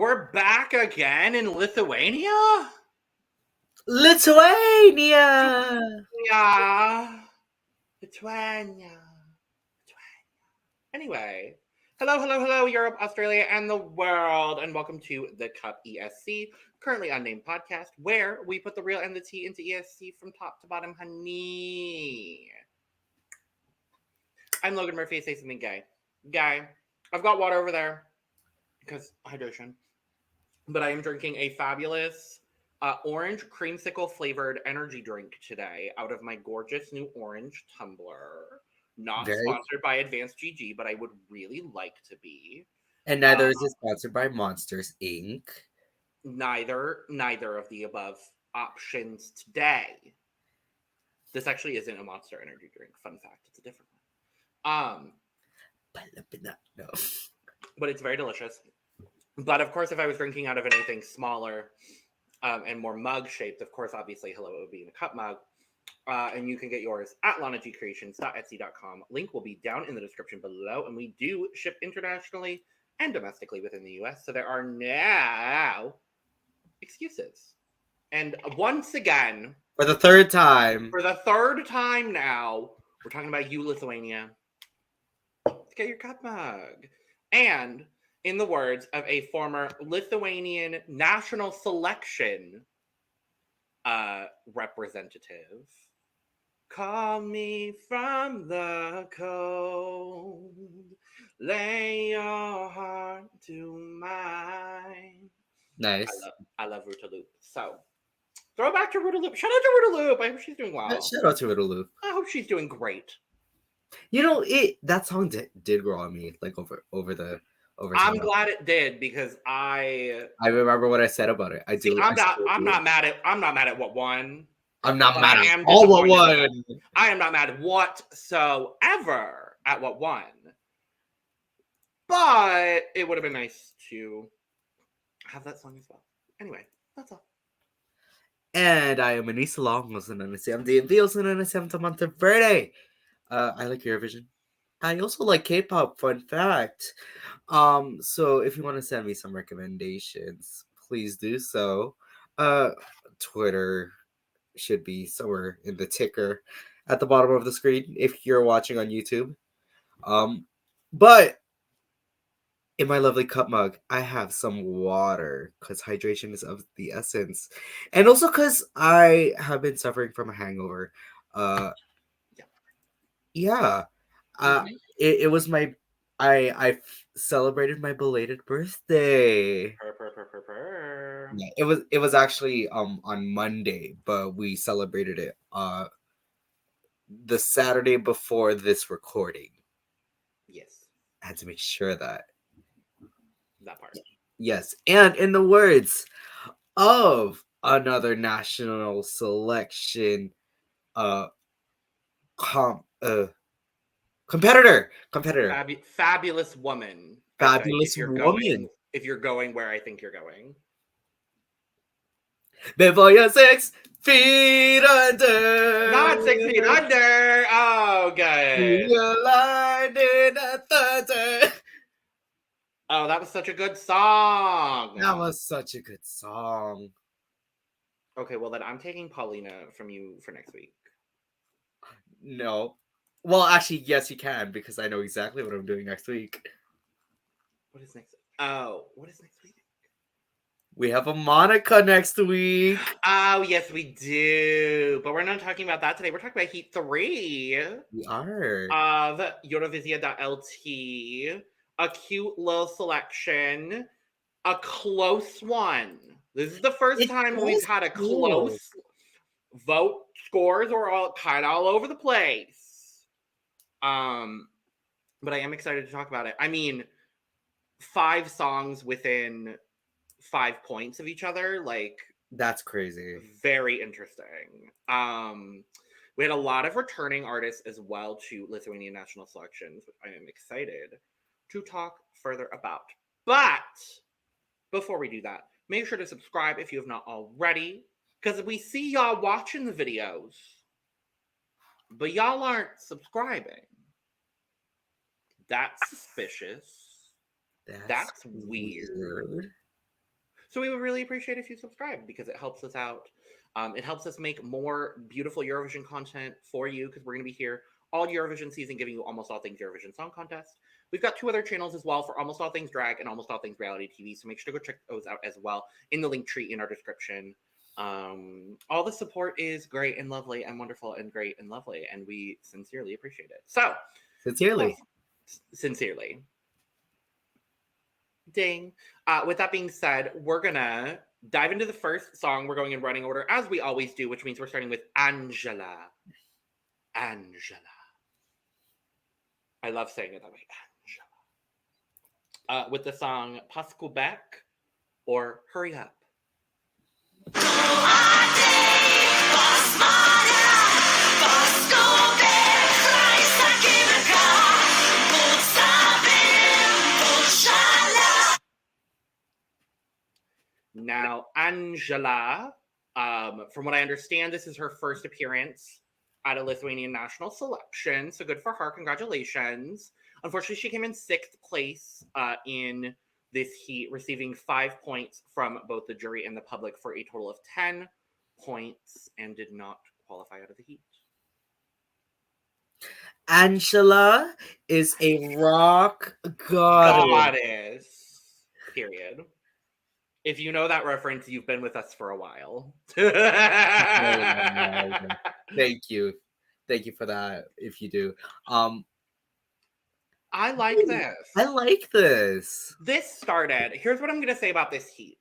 We're back again in Lithuania? Lithuania! Lithuania. Anyway, hello, Europe, Australia, and the world, and welcome to the CUP ESC, Currently Unnamed Podcast, where we put the real and the tea into ESC from top to bottom, honey. I'm Logan Murphy. Say something gay. Guy, I've got water over there because hydration, but I am drinking a fabulous orange creamsicle flavored energy drink today out of my gorgeous new orange tumbler. Not sponsored by Advanced GG, but I would really like to be. And neither is it sponsored by Monsters, Inc. Neither of the above options today. This actually isn't a Monster energy drink. Fun fact, it's a different one. No. But it's very delicious. But of course, if I was drinking out of anything smaller and more mug shaped, of course, obviously, hello, it would be in a cup mug. And you can get yours at lanagcreations.etsy.com. Link will be down in the description below. And we do ship internationally and domestically within the US. So there are now excuses. And once again, for the third time now, we're talking about you, Lithuania. Let's get your cup mug. And in the words of a former Lithuanian national selection representative, call me from the cold, lay your heart to mine. Nice. I love Rootaloo. So, throw back to Rootaloo. Shout out to Rootaloo. I hope she's doing well. Shout out to Rootaloo. I hope she's doing great. You know, that song did grow on me, like over time. I'm glad it did because I remember what I said about it. I'm not mad at what won. I'm not mad at all what won. I am not mad whatsoever at what won. But it would have been nice to have that song as well. Anyway, that's all. And I am Aneesa Logan, also known as CMD, and also known as 7th month of birthday. I like Eurovision. I also like K-pop, fun fact. So if you want to send me some recommendations, please do so. Twitter should be somewhere in the ticker at the bottom of the screen if you're watching on YouTube. But in my lovely cup mug, I have some water because hydration is of the essence. And also because I have been suffering from a hangover. Yeah. It was I celebrated my belated birthday. Yeah, it was actually on Monday, but we celebrated it the Saturday before this recording. Yes. I had to make sure that part. Yes, and in the words of another national selection competitor. Fabulous woman. Fabulous woman. If you're going where I think you're going. Before you're 6 feet under. Not 6 feet under. Oh, good. You're lying at 30. Oh, that was such a good song. That was such a good song. Okay, well then I'm taking Paulina from you for next week. No. Well, actually, yes, you can, because I know exactly what I'm doing next week. What is next? Oh, what is next week? We have a Monica next week. Oh, yes, we do. But we're not talking about that today. We're talking about Heat 3. We are. Of Eurovizija.LT. A cute little selection. A close one. This is the first time we've had a close vote. Scores are all kind of all over the place. But I am excited to talk about it. I mean, 5 songs within 5 points of each other, like, that's crazy. Very interesting. We had a lot of returning artists as well to Lithuanian national selections, which I am excited to talk further about. But before we do that, make sure to subscribe if you have not already, because we see y'all watching the videos, but y'all aren't subscribing. That's suspicious. That's weird. So we would really appreciate if you subscribe because it helps us out. It helps us make more beautiful Eurovision content for you because we're going to be here all Eurovision season giving you almost all things Eurovision Song Contest. We've got 2 other channels as well for almost all things drag and almost all things reality TV. So make sure to go check those out as well in the link tree in our description. All the support is great and lovely and wonderful and great and lovely, and we sincerely appreciate it. So, sincerely. Ding. With that being said, we're gonna dive into the first song. We're going in running order as we always do, which means we're starting with Anžela. Anžela. I love saying it that way. Anžela. With the song Paskubėk or Hurry Up. Now, Anžela, from what I understand, this is her first appearance at a Lithuanian national selection. So good for her. Congratulations. Unfortunately, she came in 6th place in this heat, receiving 5 points from both the jury and the public for a total of 10 points and did not qualify out of the heat. Anžela is a rock goddess. Period. If you know that reference, you've been with us for a while. Thank you for that. If you do, I like this. I like this. This started. Here's what I'm going to say about this heat.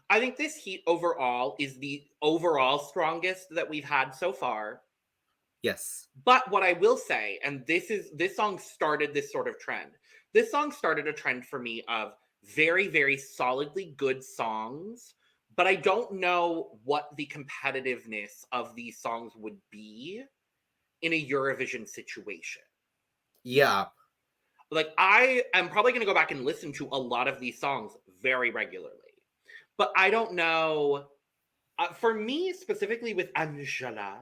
I think this heat overall is the overall strongest that we've had so far. Yes. But what I will say, and this song started this sort of trend. This song started a trend for me of very, very solidly good songs, but I don't know what the competitiveness of these songs would be in a Eurovision situation. Yeah. Like, I am probably going to go back and listen to a lot of these songs very regularly, but I don't know. For me, specifically with Anžela,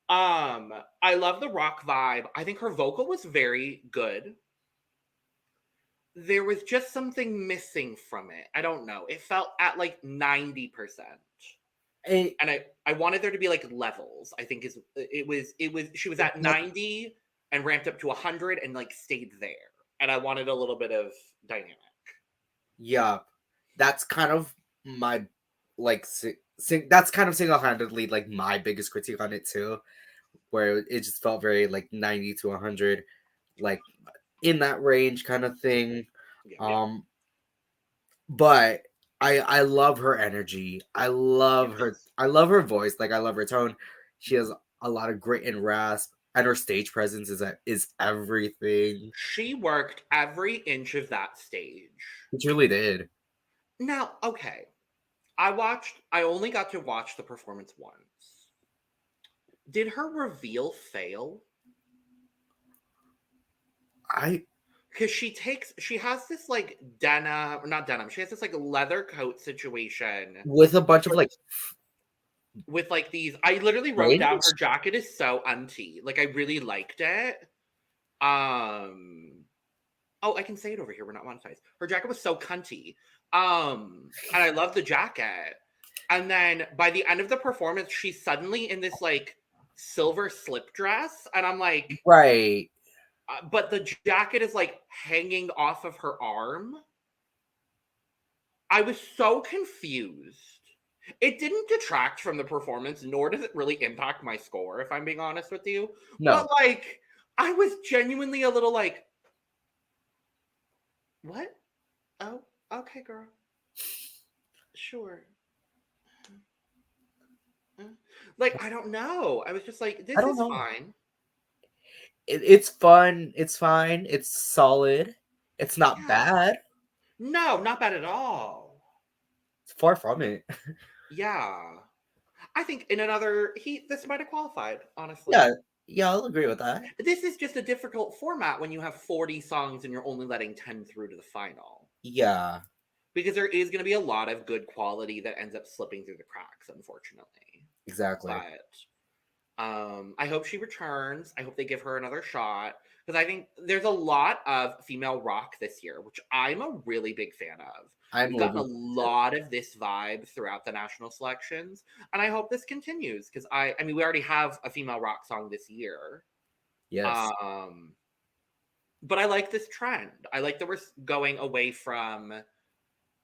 I love the rock vibe. I think her vocal was very good. There was just something missing from it. I don't know. It felt at like 90%. And I wanted there to be like levels. I think she was at 90 and ramped up to 100 and like stayed there. And I wanted a little bit of dynamic. Yeah. That's kind of my like that's kind of single-handedly like my biggest critique on it too, where it just felt very like 90 to 100, like in that range kind of thing. Yeah. But I love her energy. I love her voice. Like, I love her tone. She has a lot of grit and rasp, and her stage presence is everything. She worked every inch of that stage. She truly did. Now, okay. I only got to watch the performance once. Did her reveal fail? Because she has this like not denim. She has this like leather coat situation with a bunch of like, with like these. I literally wrote down her jacket is so unty. Like, I really liked it. Oh, I can say it over here. We're not monetized. Her jacket was so cunty. And I love the jacket. And then by the end of the performance, she's suddenly in this like silver slip dress, and I'm like, right. But the jacket is like hanging off of her arm. I was so confused. It didn't detract from the performance, nor does it really impact my score, if I'm being honest with you. No. But like, I was genuinely a little like, what? Oh, okay, girl. Sure. Like, I don't know. I was just like, this is fine. It's fun. It's fine. It's solid. It's not bad. No, not bad at all. It's far from it. Yeah. I think in another heat, this might have qualified, honestly. Yeah, I'll agree with that. This is just a difficult format when you have 40 songs and you're only letting 10 through to the final. Yeah. Because there is going to be a lot of good quality that ends up slipping through the cracks, unfortunately. Exactly. But I hope she returns. I hope they give her another shot. Because I think there's a lot of female rock this year, which I'm a really big fan of. I'm We've gotten a living. lot of this vibe throughout the national selections, and I hope this continues because I mean, we already have a female rock song this year. Yes. But I like this trend. I like that we're going away from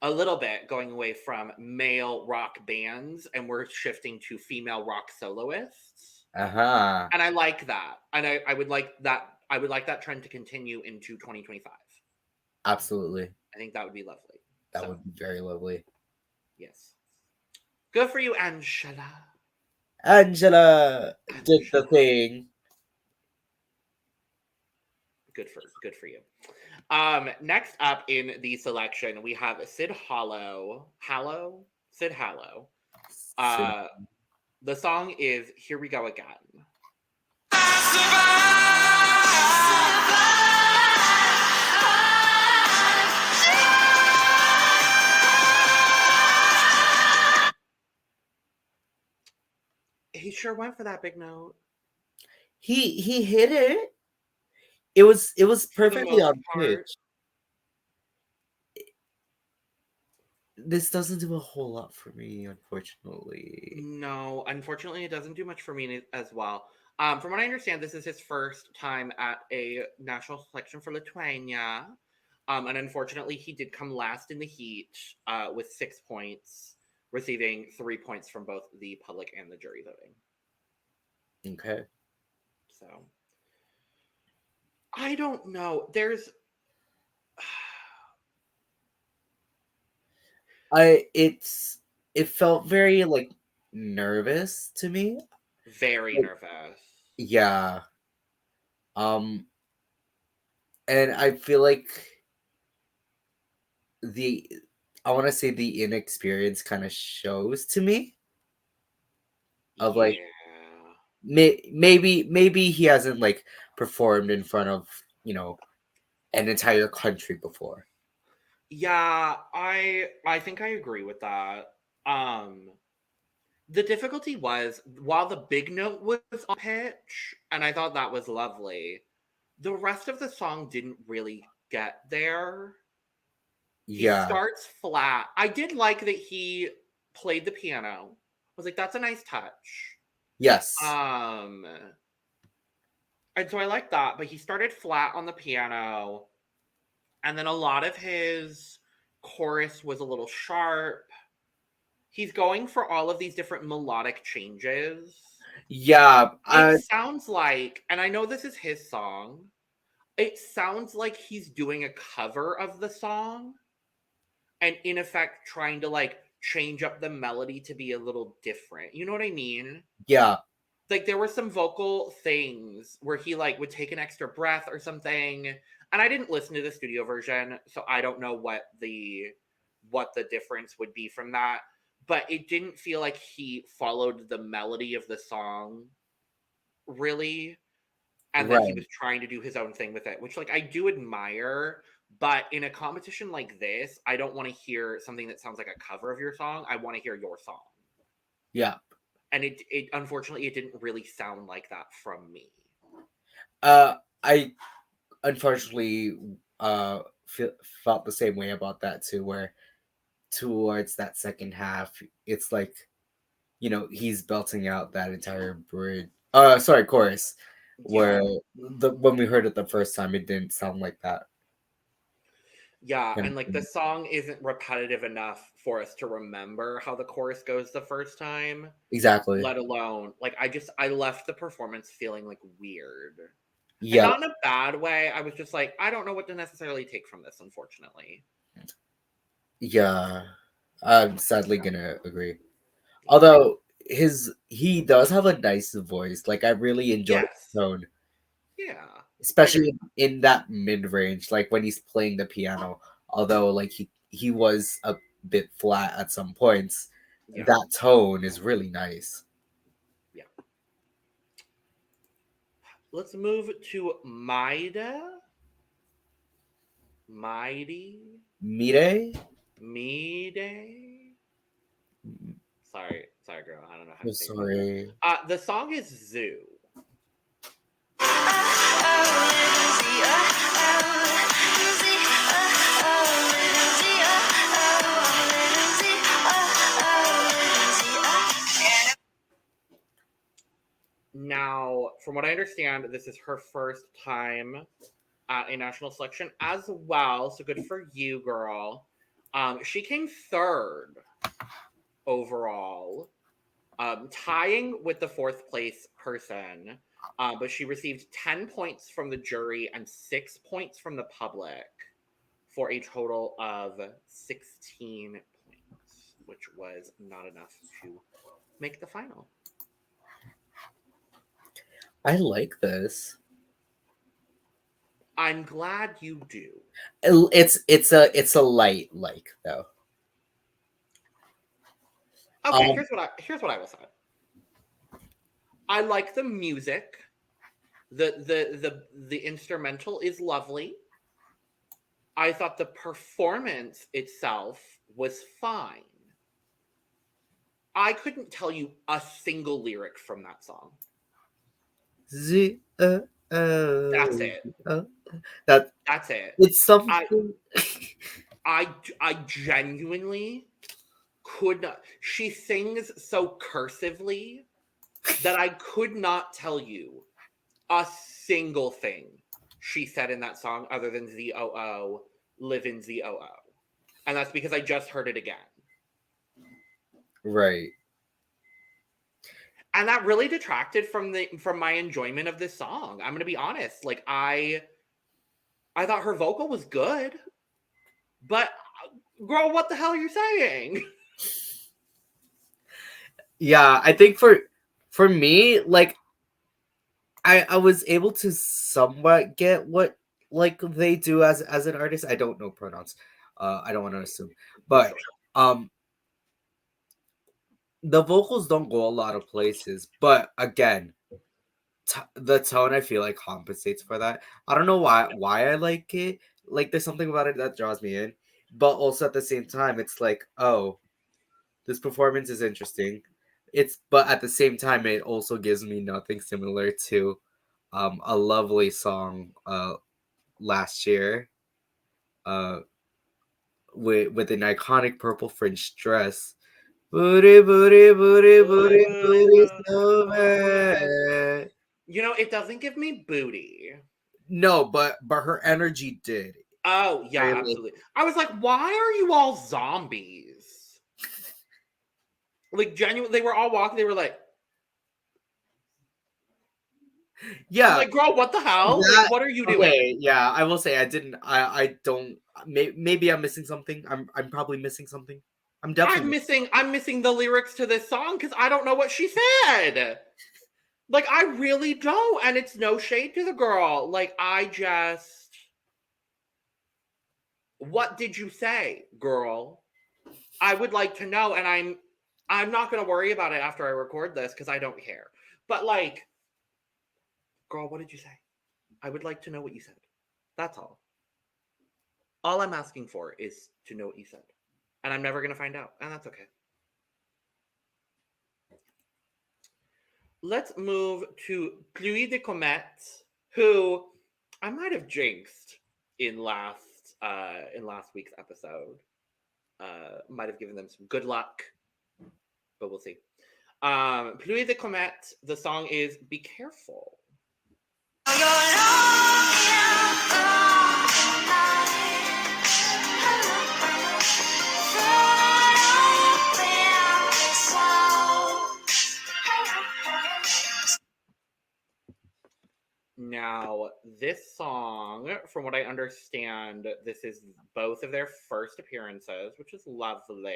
a little bit going away from male rock bands and we're shifting to female rock soloists. Uh-huh. And I like that. And I would like that trend to continue into 2025. Absolutely. I think that would be lovely. That would be very lovely. Yes. Good for you, Anžela. Anžela did the thing. Good for you. Next up in the selection, we have Sid Hallow. Sid Hallow. The song is Here We Go Again. He sure went for that big note. He hit it. It was perfectly on pitch. This doesn't do a whole lot for me, unfortunately. No, unfortunately, it doesn't do much for me as well. From what I understand, this is his first time at a national selection for Lithuania. And unfortunately, he did come last in the heat with 6 points, receiving 3 points from both the public and the jury voting. Okay. So, I don't know. It felt very like nervous to me. Very nervous. Yeah. And I feel like I want to say the inexperience kind of shows to me of like maybe he hasn't like performed in front of, an entire country before. Yeah, I think I agree with that. The difficulty was while the big note was on pitch, and I thought that was lovely, the rest of the song didn't really get there. Yeah. He starts flat. I did like that he played the piano. I was like, that's a nice touch. Yes. And so I like that, but he started flat on the piano, and then a lot of his chorus was a little sharp. He's going for all of these different melodic changes. Yeah. It sounds like, and I know this is his song, it sounds like he's doing a cover of the song and in effect trying to like change up the melody to be a little different. You know what I mean? Yeah. Like there were some vocal things where he like would take an extra breath or something. And I didn't listen to the studio version, so I don't know what the difference would be from that. But it didn't feel like he followed the melody of the song really. And then he was trying to do his own thing with it, which like I do admire. But in a competition like this, I don't want to hear something that sounds like a cover of your song. I want to hear your song. Yeah. And it unfortunately it didn't really sound like that from me. I unfortunately felt the same way about that too, where towards that second half it's like, he's belting out that entire chorus, where when we heard it the first time it didn't sound like that. Yeah, and like the song isn't repetitive enough for us to remember how the chorus goes the first time. Exactly. Let alone like I left the performance feeling like weird. Yeah. And not in a bad way. I was just like, I don't know what to necessarily take from this, unfortunately. Yeah. I'm sadly gonna agree. Although he does have a nice voice. Like I really enjoy his tone. Yeah. Especially in that mid-range, like when he's playing the piano. Although like he was a bit flat at some points. Yeah. That tone is really nice. Yeah. Let's move to MeidŽ. MeidŽ? Sorry, girl. I don't know how to say it. Sorry. The song is Zoo. what I understand, this is her first time at a national selection as well. So good for you, girl. She came third overall, tying with the fourth place person. But she received 10 points from the jury and 6 points from the public for a total of 16 points, which was not enough to make the final. I like this. I'm glad you do. It's a light like though. Okay, here's what I will say. I like the music. The instrumental is lovely. I thought the performance itself was fine. I couldn't tell you a single lyric from that song. That's it. That's it. It's something. I genuinely could not. She sings so cursively that I could not tell you a single thing she said in that song other than ZOO, live in ZOO. And that's because I just heard it again. Right. And that really detracted from my enjoyment of this song. I'm going to be honest. Like I thought her vocal was good, but girl, what the hell are you saying? Yeah, I think for me, like I was able to somewhat get what like they do as an artist. I don't know pronouns. I don't want to assume. But the vocals don't go a lot of places, but again, the tone I feel like compensates for that. I don't know why I like it. Like there's something about it that draws me in, but also at the same time it's like, oh, this performance is interesting. But at the same time it also gives me nothing similar to a lovely song last year with an iconic purple fringe dress. Booty, booty, booty, booty, booty, so bad. You know, it doesn't give me booty. No, but her energy did. Oh, yeah, Really? absolutely. I was like, why are you all zombies? Like, genuinely, they were all walking, they were like, yeah. Like, girl, what the hell? Like, what are you doing? Okay, yeah, I will say I don't. Maybe I'm missing something. I'm probably missing something. I'm missing the lyrics to this song because I don't know what she said. Like, I really don't, and it's no shade to the girl. Like, what did you say, girl? I would like to know, and I'm not gonna worry about it after I record this because I don't care. But like, girl, what did you say? I would like to know what you said. That's all. All I'm asking for is to know what you said. And I'm never going to find out. And that's okay. Let's move to Pluie de Comètes, who I might have jinxed in last week's episode. Might have given them some good luck, but we'll see. Pluie de Comètes, the song is Be Careful. Now, this song, from what I understand, this is both of their first appearances, which is lovely.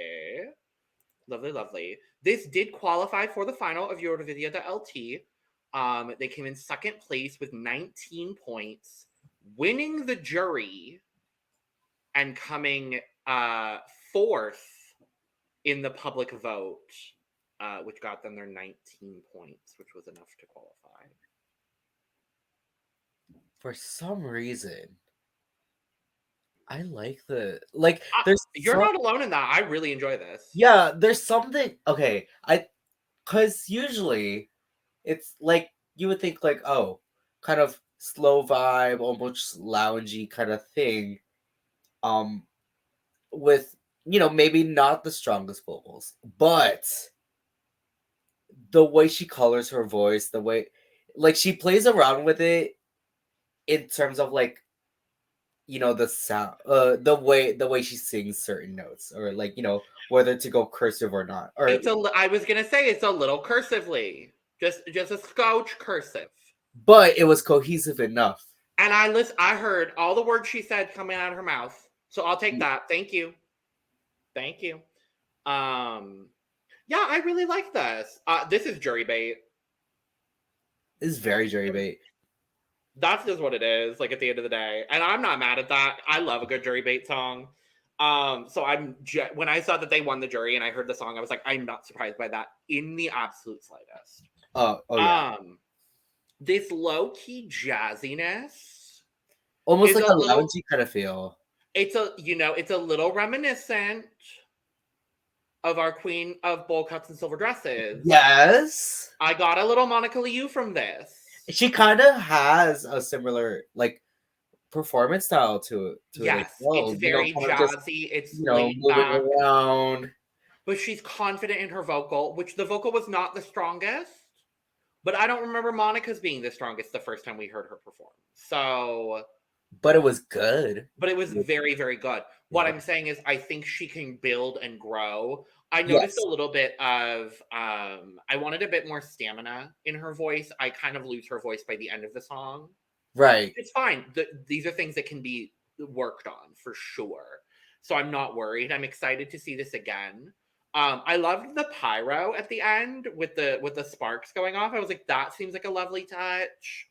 Lovely, lovely. This did qualify for the final of Eurovizija.LT. They came in second place with 19 points, winning the jury and coming fourth in the public vote, which got them their 19 points, which was enough to qualify. For some reason, I like You're not alone in that. I really enjoy this. Yeah, there's something. Okay, because usually it's like you would think like, oh, kind of slow vibe, almost loungy kind of thing. With maybe not the strongest vocals, but the way she colors her voice, the way like she plays around with it in terms of like, you know, the sound, the way she sings certain notes, or like, you know, whether to go cursive or not, or I was gonna say it's a little cursively, just a scotch cursive. but it was cohesive enough. And I heard all the words she said coming out of her mouth, so I'll take that. Thank you. Yeah, I really like this. This is jury bait. It's very jury bait. That's just what it is, like, at the end of the day. And I'm not mad at that. I love a good jury bait song. So when I saw that they won the jury and I heard the song, I was like, I'm not surprised by that in the absolute slightest. Oh yeah. This low-key jazziness, Almost like a loungy kind of feel. It's a little reminiscent of our queen of bowl cuts and silver dresses. Yes. I got a little Monica Liu from this. She kind of has a similar like performance style to yes, it. Well, it's very jazzy. Just, it's moving back around. But she's confident in her vocal, which the vocal was not the strongest. But I don't remember Monica's being the strongest the first time we heard her perform. So, but it was good. But it was very, very good. What I'm saying is, I think she can build and grow. I noticed a little bit of, I wanted a bit more stamina in her voice. I kind of lose her voice by the end of the song. Right. It's fine. These are things that can be worked on for sure. So I'm not worried. I'm excited to see this again. I loved the pyro at the end with the sparks going off. I was like, that seems like a lovely touch.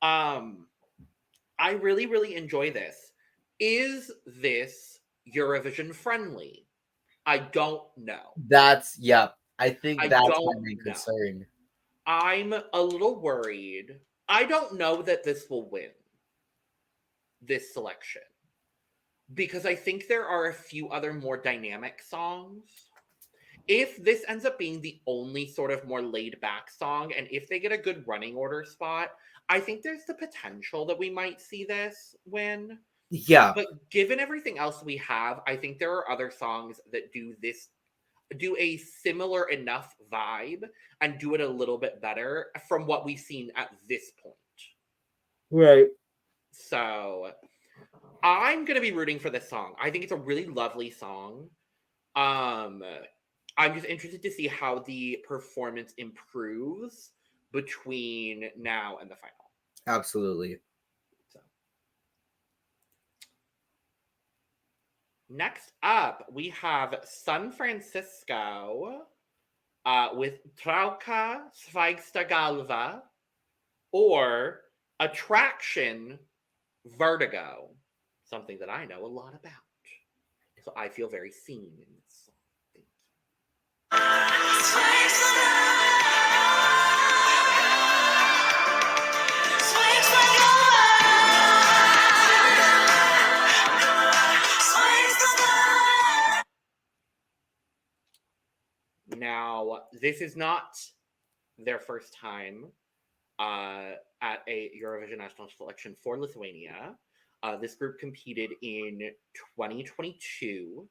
I really, really enjoy this. Is this Eurovision friendly? I don't know. I think that's my main concern. I'm a little worried. I don't know that this will win this selection, because I think there are a few other more dynamic songs. If this ends up being the only sort of more laid back song, and if they get a good running order spot, I think there's the potential that we might see this win. Yeah. But given everything else we have, I think there are other songs that do a similar enough vibe and do it a little bit better from what we've seen at this point. Right. So I'm going to be rooting for this song. I think it's a really lovely song. I'm just interested to see how the performance improves between now and the final. Absolutely. So. Next up, we have San Francisco with Trauka, Svaigsta, galva, or Attraction, Vertigo. Something that I know a lot about. So I feel very seen in this song. Now, this is not their first time at a Eurovision National Selection for Lithuania. This group competed in 2022,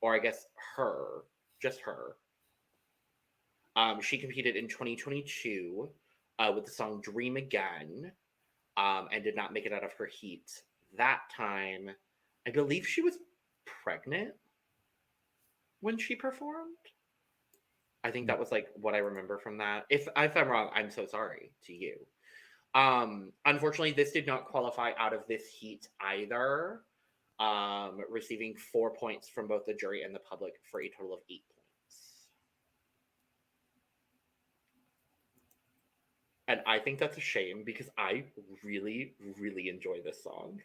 or I guess just her. She competed in 2022 with the song Dream Again, and did not make it out of her heat that time. I believe she was pregnant when she performed. I think that was like what I remember from that. If I'm wrong, I'm so sorry to you. Unfortunately, this did not qualify out of this heat either, receiving 4 points from both the jury and the public for a total of 8 points. And I think that's a shame, because I really, really enjoy this song.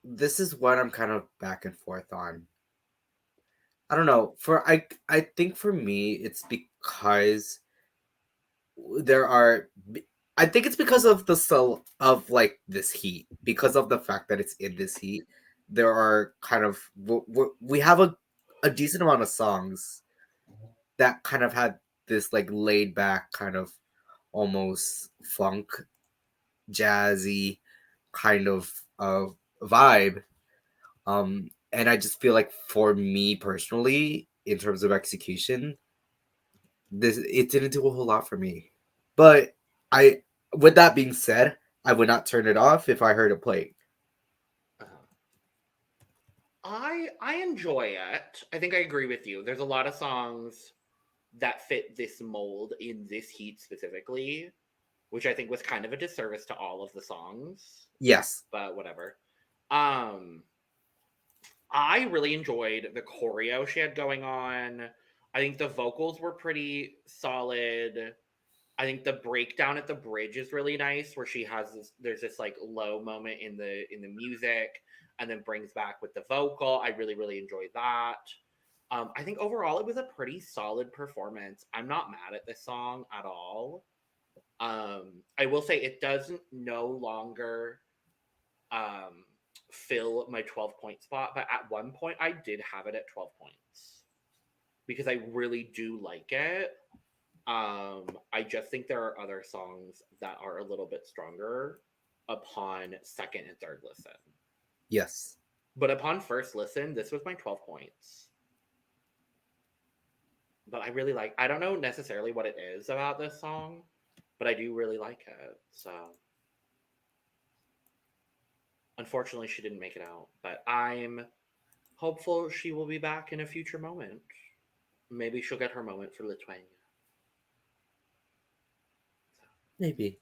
This is what I'm kind of back and forth on. I don't know. I think for me, it's because I think it's because of of like this heat, because of the fact that it's in this heat. There are kind of we have a decent amount of songs that kind of had this like laid back kind of almost funk, jazzy kind of vibe. And I just feel like for me personally, in terms of execution, it didn't do a whole lot for me. But I, with that being said, I would not turn it off if I heard it playing. I enjoy it. I think I agree with you. There's a lot of songs that fit this mold in this heat specifically, which I think was kind of a disservice to all of the songs. Yes. But whatever. I really enjoyed the choreo she had going on. I think the vocals were pretty solid. I think the breakdown at the bridge is really nice, where she has this. There's this like low moment in the music, and then brings back with the vocal. I really enjoyed that. I think overall it was a pretty solid performance. I'm not mad at this song at all. I will say it doesn't no longer fill my 12-point spot, but at one point I did have it at 12 points because I really do like it. I just think there are other songs that are a little bit stronger upon second and third listen. Yes. But upon first listen, this was my 12 points. But I don't know necessarily what it is about this song, but I do really like it. So unfortunately she didn't make it out, but I'm hopeful she will be back in a future moment. Maybe she'll get her moment for Lithuania. Maybe.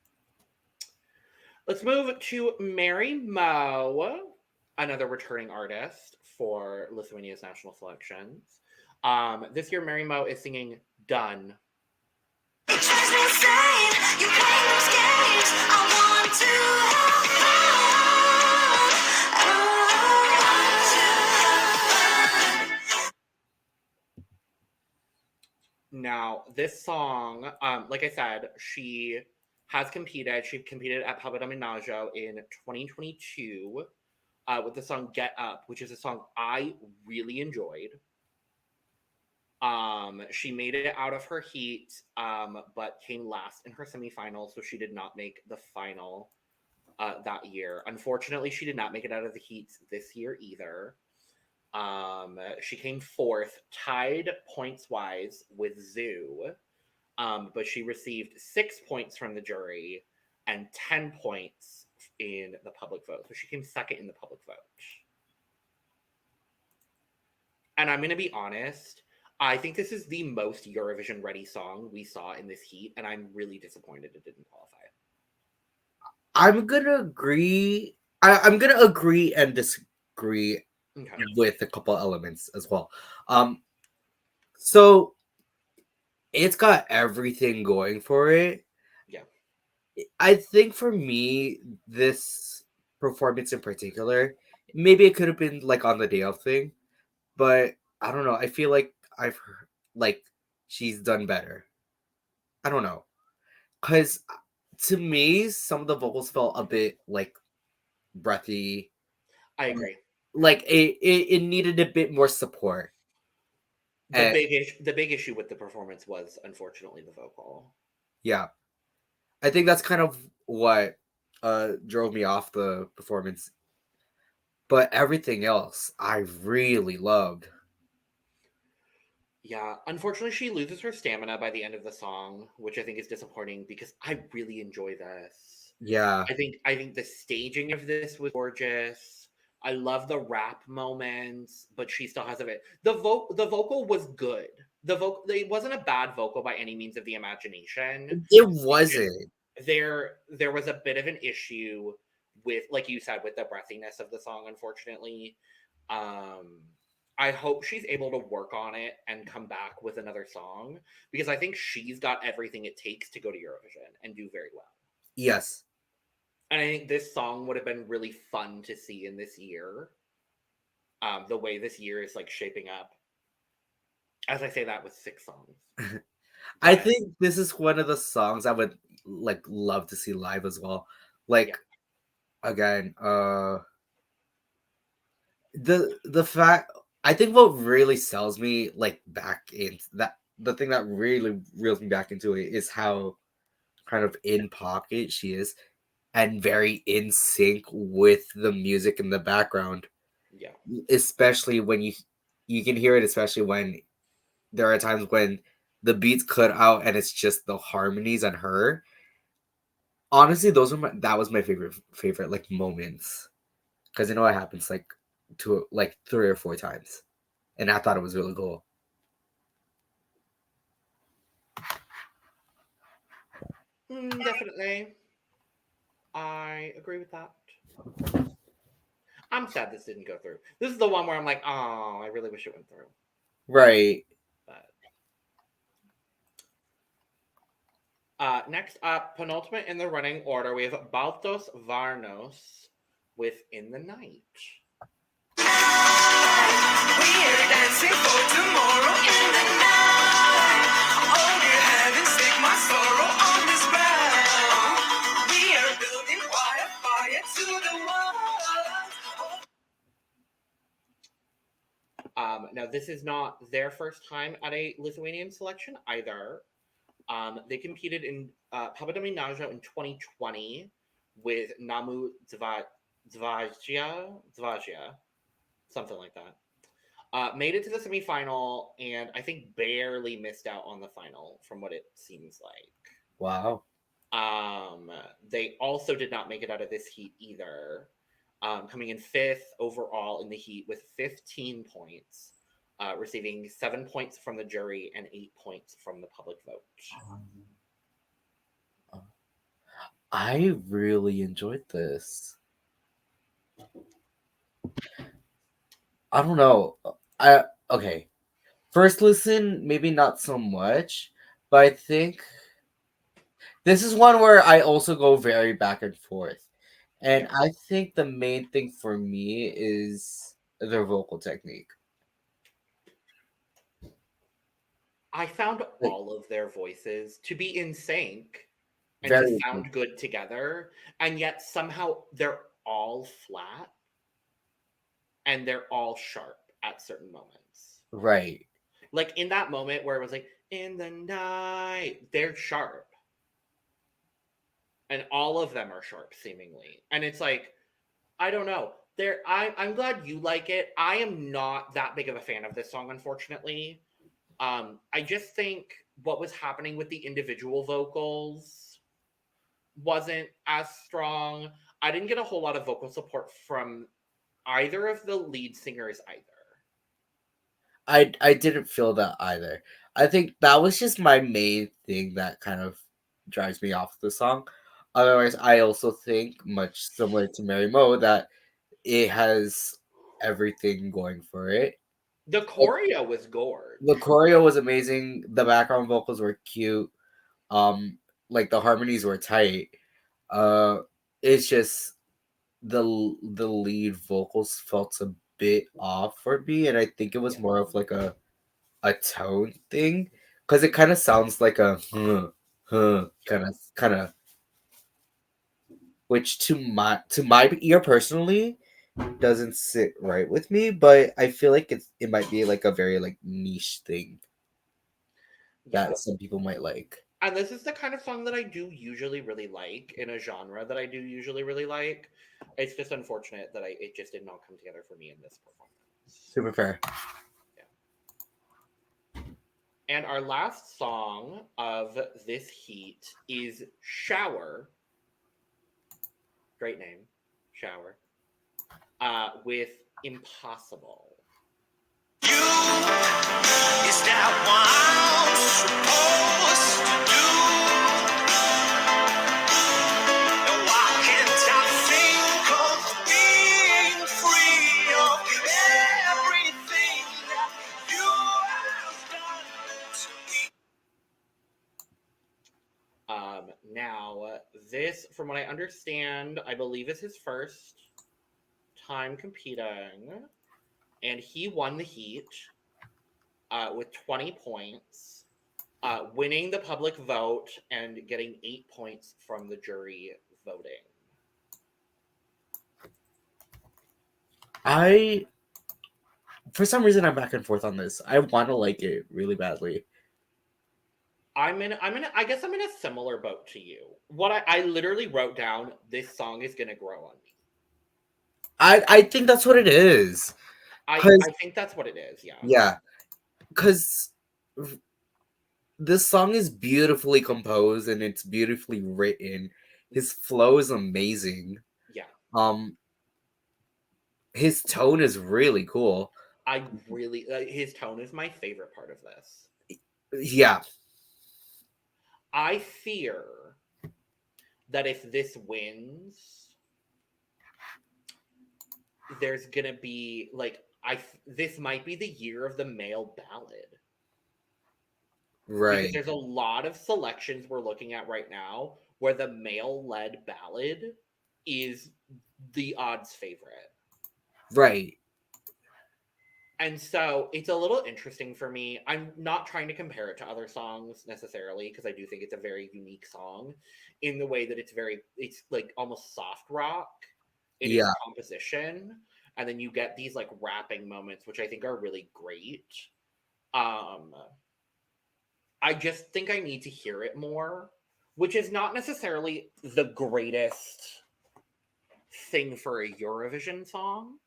Let's move to MeidŽ, another returning artist for Lithuania's national selections. This year, MeidŽ is singing "Done." Now, this song, like I said, she has competed. She competed at Pluie de Comètes in 2022 with the song "Get Up," which is a song I really enjoyed. She made it out of her heat, but came last in her semifinal, so she did not make the final that year. Unfortunately, she did not make it out of the heat this year either. She came fourth, tied points wise with Zoo, but she received 6 points from the jury and 10 points in the public vote. So she came second in the public vote. And I'm going to be honest, I think this is the most Eurovision ready song we saw in this heat, and I'm really disappointed it didn't qualify. I'm gonna agree. I'm gonna agree and disagree with a couple elements as well. So it's got everything going for it. Yeah. I think for me, this performance in particular, maybe it could have been like on the day of thing, but I don't know. I feel like I've heard, like she's done better. I don't know, because to me, some of the vocals felt a bit like breathy. I agree. Like it needed a bit more support. The big issue with the performance was unfortunately the vocal. Yeah, I think that's kind of what drove me off the performance. But everything else, I really loved. Yeah, unfortunately, she loses her stamina by the end of the song, which I think is disappointing because I really enjoy this. Yeah, I think the staging of this was gorgeous. I love the rap moments, but she still has a bit. The vocal was good. It wasn't a bad vocal by any means of the imagination. it wasn't. There was a bit of an issue with, like you said, with the breathiness of the song, unfortunately. I hope she's able to work on it and come back with another song because I think she's got everything it takes to go to Eurovision and do very well. Yes. And I think this song would have been really fun to see in this year. The way this year is like shaping up. As I say that with 6 songs. I think this is one of the songs I would like love to see live as well. Like again, the fact I think what really sells me like back into that the thing that really reels me back into it is how kind of in pocket she is and very in sync with the music in the background. Yeah. Especially when you can hear it, especially when there are times when the beats cut out and it's just the harmonies and her. Honestly, that was my favorite like moments, because it happens like 3 or 4 times, and I thought it was really cool. Definitely. I agree with that. I'm sad this didn't go through. This is the one where I'm like, oh, I really wish it went through. Right. But next up, penultimate in the running order, we have Baltos Varnos with In the Night. We're dancing for tomorrow in the night. Oh, dear heavens, take my sorrow on this ground. We are building fire to the world. Now, this is not their first time at a Lithuanian selection either. They competed in Papadami Naja in 2020 with Namu Zvajia, something like that. Made it to the semifinal and I think barely missed out on the final from what it seems like. Wow. They also did not make it out of this heat either, coming in 5th overall in the heat with 15 points. Receiving 7 points from the jury and 8 points from the public vote. I really enjoyed this. I don't know. Okay. First listen, maybe not so much, but I think this is one where I also go very back and forth. And yeah. I think the main thing for me is their vocal technique. I found all of their voices to be in sync and Very to sound good together, and yet somehow they're all flat and they're all sharp at certain moments. right. Like in that moment where it was like, in the night, they're sharp. And all of them are sharp, seemingly. And it's like, I don't know. I'm glad you like it. I am not that big of a fan of this song, unfortunately. I just think what was happening with the individual vocals wasn't as strong. I didn't get a whole lot of vocal support from either of the lead singers either. I didn't feel that either. I think that was just my main thing that kind of drives me off the song. Otherwise, I also think, much similar to MeidŽ, that it has everything going for it. The choreo was gorgeous. The choreo was amazing. The background vocals were cute. Like the harmonies were tight. It's just the lead vocals felt a bit off for me, and I think it was more of like a tone thing, because it kind of sounds like a kind of, which to my ear personally doesn't sit right with me, but I feel like it might be like a very like niche thing that some people might like. And this is the kind of song that I do usually really like in a genre that I do usually really like. It's just unfortunate that it just did not come together for me in this performance. Super fair. Yeah. And our last song of this heat is Shower. Great name, Shower. With Impossible. You is that what I'm supposed to do? And why can't I think of being free of everything that you have done to me? Now, this, from what I understand, I believe is his first time competing, and he won the heat with 20 points, winning the public vote and getting 8 points from the jury voting. For some reason, I'm back and forth on this. I want to like it really badly. I guess I'm in a similar boat to you. What I literally wrote down, this song is gonna grow on me. I think that's what it is. I think that's what it is, yeah. Yeah. Because this song is beautifully composed and it's beautifully written. His flow is amazing. Yeah. His tone is really cool. I really his tone is my favorite part of this. Yeah. I fear that if this wins, there's gonna be like this might be the year of the male ballad. Because Right. there's a lot of selections we're looking at right now where the male-led ballad is the odds favorite. Right. And so it's a little interesting for me. I'm not trying to compare it to other songs necessarily because I do think it's a very unique song in the way that it's like almost soft rock in its Yeah. composition. And then you get these like rapping moments, which I think are really great. I just think I need to hear it more, which is not necessarily the greatest thing for a Eurovision song.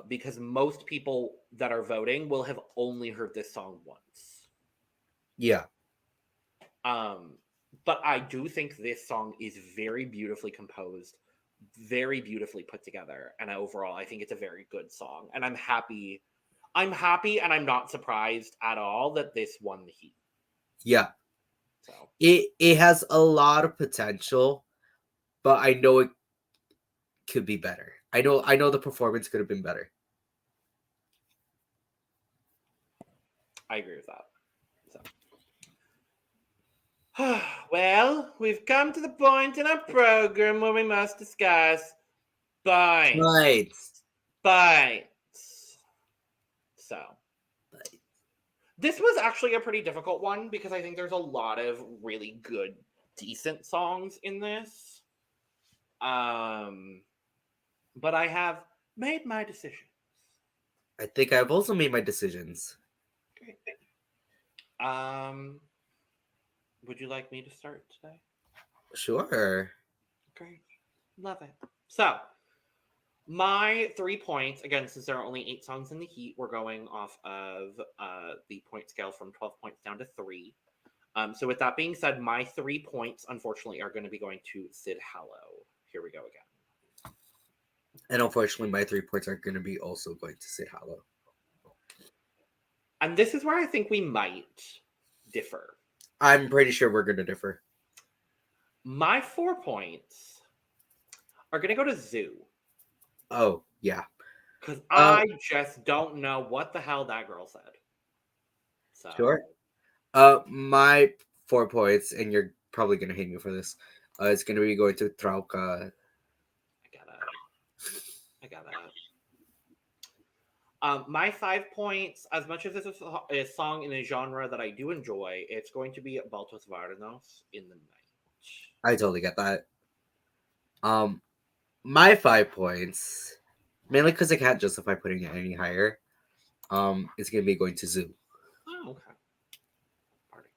Because most people that are voting will have only heard this song once. Yeah. But I do think this song is very beautifully composed, very beautifully put together, and overall I think it's a very good song. And I'm happy and I'm not surprised at all that this won the heat. Yeah. So It has a lot of potential, but I know it could be better. I know the performance could have been better. I agree with that. So well, we've come to the point in our program where we must discuss bites. Right. Bites. So this was actually a pretty difficult one because I think there's a lot of really good, decent songs in this. But I have made my decisions. I think I've also made my decisions. Great. Would you like me to start today? Sure. Great. Love it. So, my 3 points, again, since there are only 8 songs in the heat, we're going off of the point scale from 12 points down to 3. So with that being said, my 3 points, unfortunately, are going to be going to Sid Hallow. Here we go again. And unfortunately, my 3 points are going to be also going to say Hallow. And this is where I think we might differ. I'm pretty sure we're going to differ. My 4 points are going to go to Zoo. Oh, yeah. Because I just don't know what the hell that girl said. So. Sure. My 4 points, and you're probably going to hate me for this, it's going to be going to Trauka. I got that. My 5 points, as much as this is a song in a genre that I do enjoy, it's going to be Baltos Varnos in the Night. I totally get that. My 5 points, mainly because I can't justify putting it any higher, it's going to be going to Zoo. Oh, okay. Party.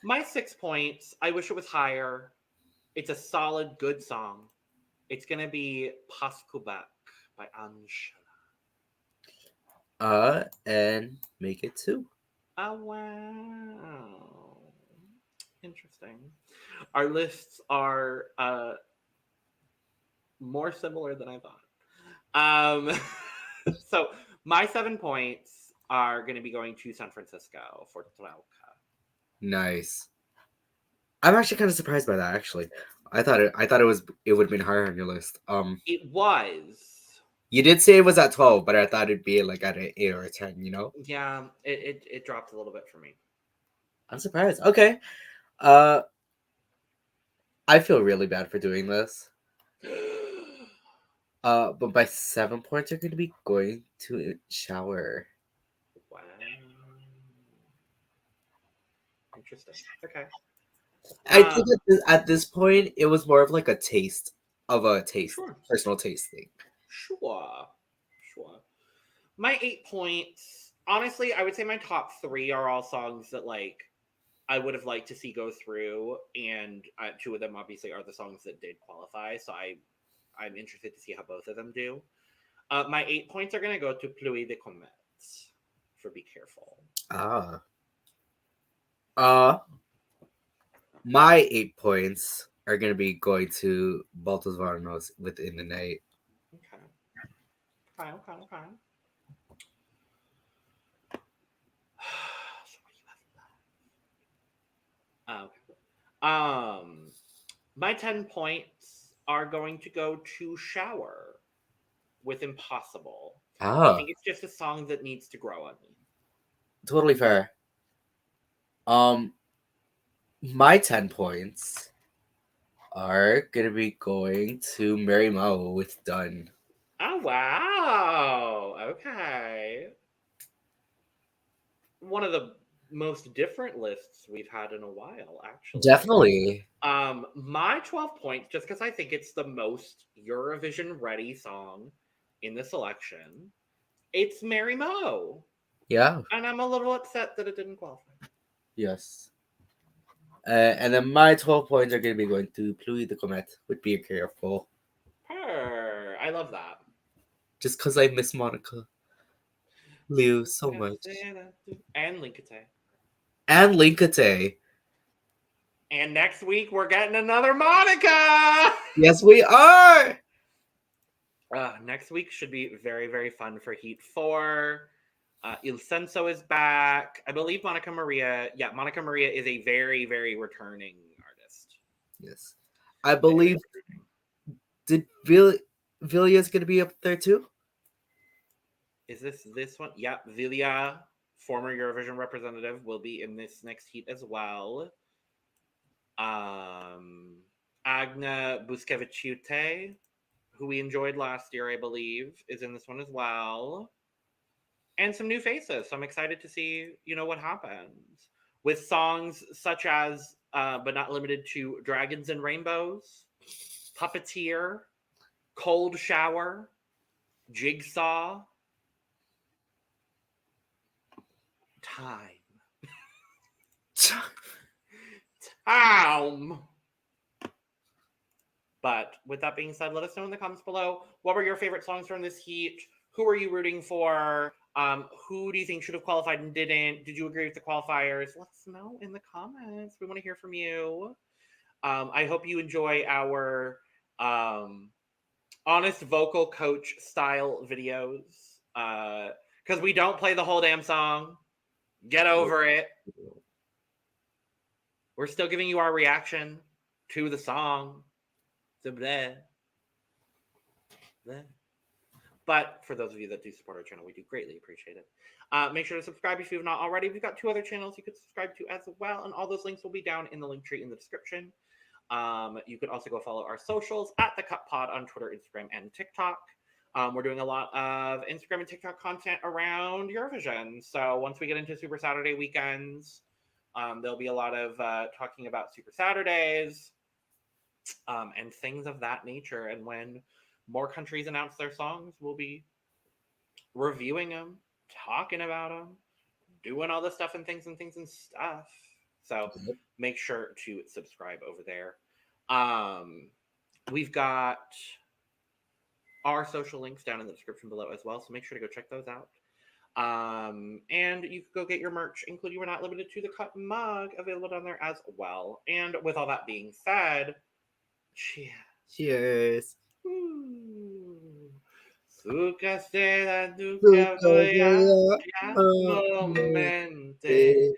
My 6 points, I wish it was higher. It's a solid, good song. It's going to be Paskubėk by Anžela. And make it 2. Oh, wow. Interesting. Our lists are more similar than I thought. So my 7 points are going to be going to San Francisco for Trauka. Nice. I'm actually kind of surprised by that. Actually, I thought it would have been higher on your list. It was. You did say it was at 12, but I thought it'd be like at an 8 or a 10. You know? Yeah, it dropped a little bit for me. I'm surprised. Okay. I feel really bad for doing this. But my 7 points are going to be going to Shower. Wow. Interesting. Okay. I think at this point, it was more of like a taste, Sure. personal taste thing. Sure. My 8 points, honestly, I would say my top 3 are all songs that like I would have liked to see go through, and 2 of them obviously are the songs that did qualify. So I'm interested to see how both of them do. My 8 points are going to go to Pluie de Comètes. for Be Careful. My 8 points are going to be going to Baltos Varnos within the night. Okay. So what do you have left? My 10 points are going to go to Shower with Impossible. I think it's just a song that needs to grow on me. Totally fair. My 10 points are going to be going to MeidŽ with Done. Oh, wow. Okay. One of the most different lists we've had in a while, actually. Definitely. My 12 points, just because I think it's the most Eurovision ready song in the selection, it's MeidŽ. Yeah. And I'm a little upset that it didn't qualify. Yes. And then my 12 points are going to be going to Pluie de Comètes with Be Careful. I love that. Just because I miss Monica Liu so much. And Linkate. And Linkate. And next week, we're getting another Monica! Yes, we are! Next week should be very, very fun for Heat 4. Il Senso is back. I believe Monica Maria is a very, very returning artist. Yes. I believe... Did Vilja's going to be up there too? Is this one? Yeah, Vilja, former Eurovision representative, will be in this next Heat as well. Agna Buskeviciute, who we enjoyed last year, I believe, is in this one as well. And some new faces. So I'm excited to see, what happens with songs such as, but not limited to, Dragons and Rainbows, Puppeteer, Cold Shower, Jigsaw, Time. But with that being said, let us know in the comments below, what were your favorite songs from this Heat? Who are you rooting for? Who do you think should have qualified and didn't? Did you agree with the qualifiers? Let us know in the comments. We want to hear from you. I hope you enjoy our honest vocal coach style videos. Because we don't play the whole damn song. Get over it. We're still giving you our reaction to the song. But for those of you that do support our channel, we do greatly appreciate it. Make sure to subscribe if you have not already. We've got 2 other channels you could subscribe to as well, and all those links will be down in the link tree in the description. You could also go follow our socials at the CUP Pod on Twitter, Instagram, and TikTok. We're doing a lot of Instagram and TikTok content around Eurovision. So once we get into Super Saturday weekends, there'll be a lot of talking about Super Saturdays and things of that nature. And when more countries announce their songs, we'll be reviewing them, talking about them, doing all this stuff and things and stuff. So make sure to subscribe over there. We've got our social links down in the description below as well, so make sure to go check those out. And you can go get your merch, including We're Not Limited to the Cup mug, available down there as well. And with all that being said, cheers. Suka seda duka voya momente.